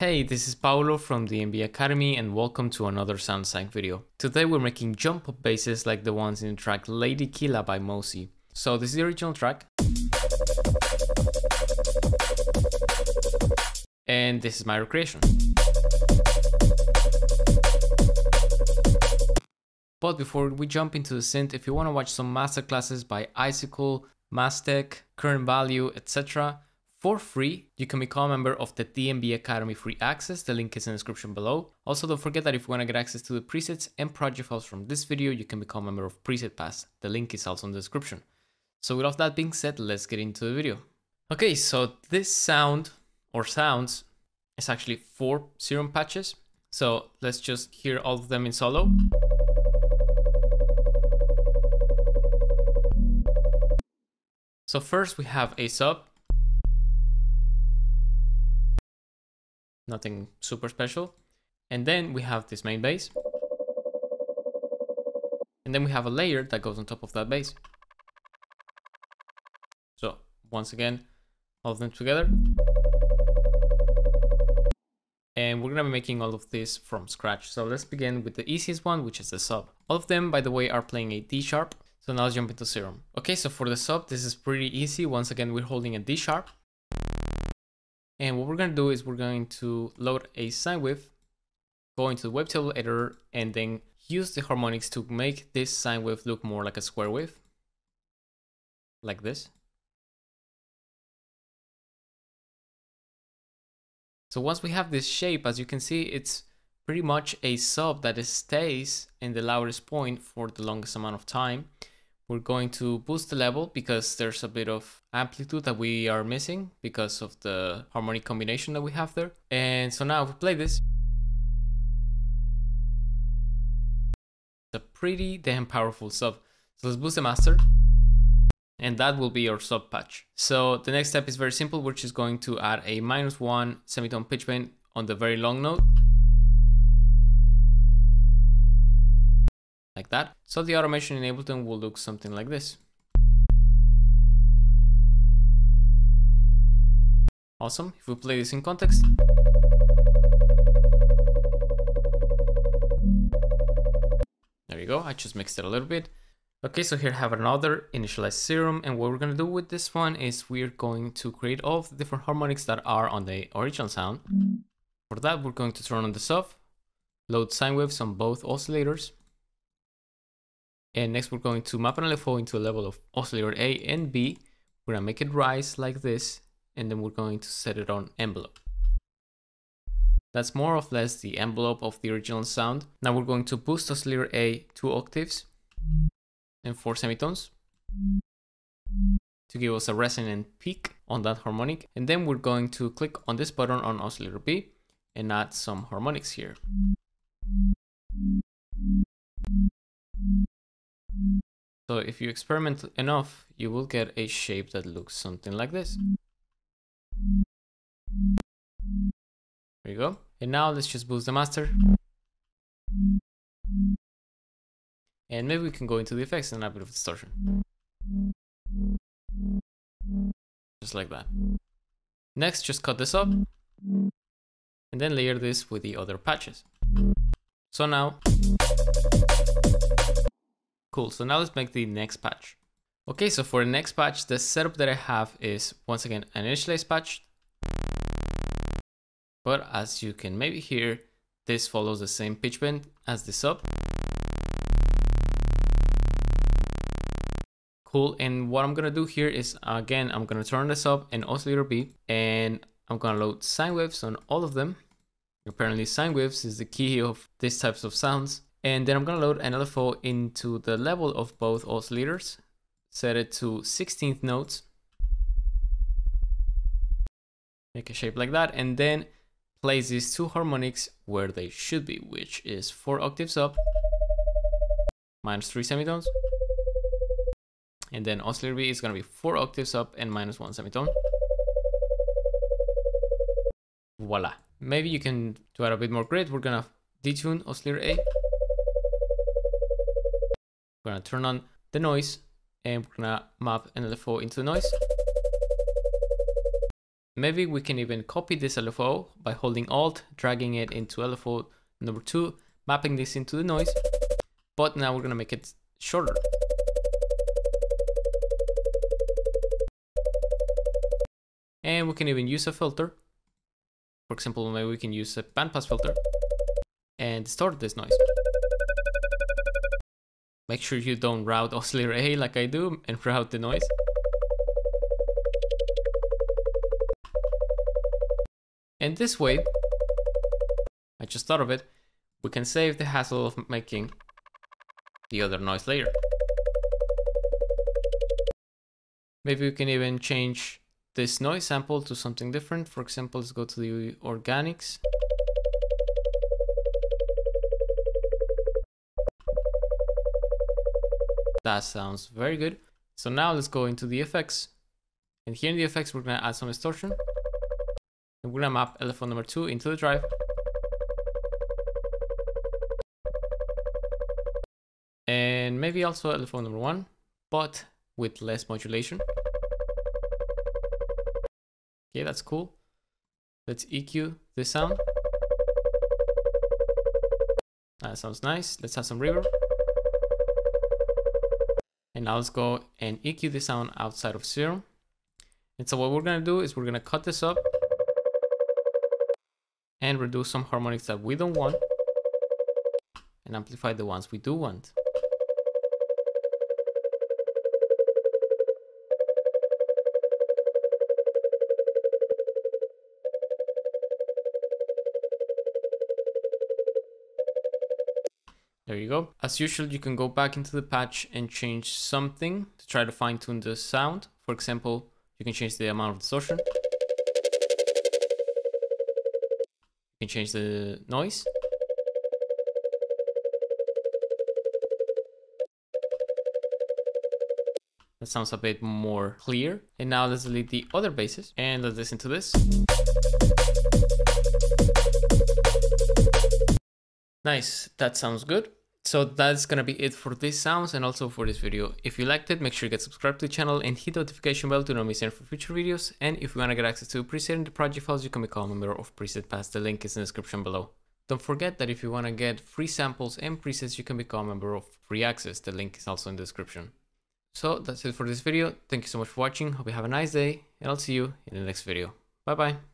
Hey, this is Paulo from the MB Academy and welcome to another sound design video. Today we're making jump up basses like the ones in the track LADYKILLAZ by Mozey. So this is the original track. And this is my recreation. But before we jump into the synth, if you want to watch some masterclasses by Icicle, Mastech, Current Value, etc. for free, you can become a member of the DMB Academy Free Access. The link is in the description below. Also, don't forget that if you want to get access to the presets and project files from this video, you can become a member of Preset Pass. The link is also in the description. So with all that being said, let's get into the video. Okay, so this sound or sounds is actually 4 serum patches. So let's just hear all of them in solo. So first we have a sub. Nothing super special. And then we have this main bass. And then we have a layer that goes on top of that bass. So once again, all of them together. And we're gonna be making all of this from scratch. So let's begin with the easiest one, which is the sub. All of them, by the way, are playing a D sharp. So now let's jump into Serum. Okay, so for the sub, this is pretty easy. Once again, we're holding a D sharp. And what we're going to do is we're going to load a sine wave, go into the wavetable editor, and then use the harmonics to make this sine wave look more like a square wave. Like this. So once we have this shape, as you can see, it's pretty much a sub that stays in the loudest point for the longest amount of time. We're going to boost the level because there's a bit of amplitude that we are missing because of the harmonic combination that we have there. And so now if we play this, it's a pretty damn powerful sub. So let's boost the master. And that will be our sub patch. So the next step is very simple. We're just going to add a -1 semitone pitch bend on the very long note. Like that. So the automation in Ableton will look something like this. Awesome. If we play this in context. There you go. I just mixed it a little bit. Okay, so here I have another initialized serum, and what we're going to do with this one is we're going to create all of the different harmonics that are on the original sound. For that, we're going to turn on the sub, load sine waves on both oscillators. And next we're going to map an LFO into a level of oscillator A and B. We're gonna make it rise like this, and then we're going to set it on envelope. That's more or less the envelope of the original sound. Now we're going to boost oscillator A 2 octaves and 4 semitones to give us a resonant peak on that harmonic. And then we're going to click on this button on oscillator B and add some harmonics here. So if you experiment enough, you will get a shape that looks something like this. There you go. And now let's just boost the master. And maybe we can go into the effects and add a bit of distortion. Just like that. Next, just cut this up. And then layer this with the other patches. So now... Cool, so now let's make the next patch. Okay, so for the next patch, the setup that I have is, once again, an initialized patch. But as you can maybe hear, this follows the same pitch bend as the sub. Cool, and what I'm gonna do here is, again, I'm gonna turn this up and oscillator B, and I'm gonna load sine waves on all of them. Apparently sine waves is the key of these types of sounds. And then I'm gonna load an LFO into the level of both oscillators, set it to 16th notes, make a shape like that, and then place these 2 harmonics where they should be, which is 4 octaves up, -3 semitones, and then oscillator B is gonna be 4 octaves up and -1 semitone. Voila. Maybe you can, to add a bit more grit, we're gonna detune oscillator A. We're gonna turn on the noise and we're gonna map an LFO into the noise. Maybe we can even copy this LFO by holding Alt, dragging it into LFO number 2, mapping this into the noise, but now we're gonna make it shorter. And we can even use a filter. For example, maybe we can use a bandpass filter and distort this noise. Make sure you don't route oscillator A like I do and route the noise. And this way, I just thought of it, we can save the hassle of making the other noise layer. Maybe we can even change this noise sample to something different. For example, let's go to the organics. That sounds very good. So now let's go into the effects. And here in the effects, we're gonna add some distortion. And we're gonna map LFO number 2 into the drive. And maybe also LFO number 1, but with less modulation. Okay, that's cool. Let's EQ this sound. That sounds nice. Let's have some reverb. And now let's go and EQ the sound outside of Serum. And so what we're gonna do is we're gonna cut this up and reduce some harmonics that we don't want and amplify the ones we do want. There you go. As usual, you can go back into the patch and change something to try to fine tune the sound. For example, you can change the amount of distortion. You can change the noise. That sounds a bit more clear. And now let's delete the other basses and let's listen to this. Nice, that sounds good. So that's gonna be it for these sounds and also for this video. If you liked it, make sure you get subscribed to the channel and hit the notification bell to not miss any for future videos. And if you wanna get access to preset and the project files, you can become a member of Preset Pass. The link is in the description below. Don't forget that if you wanna get free samples and presets, you can become a member of Free Access. The link is also in the description. So that's it for this video. Thank you so much for watching. Hope you have a nice day and I'll see you in the next video. Bye bye.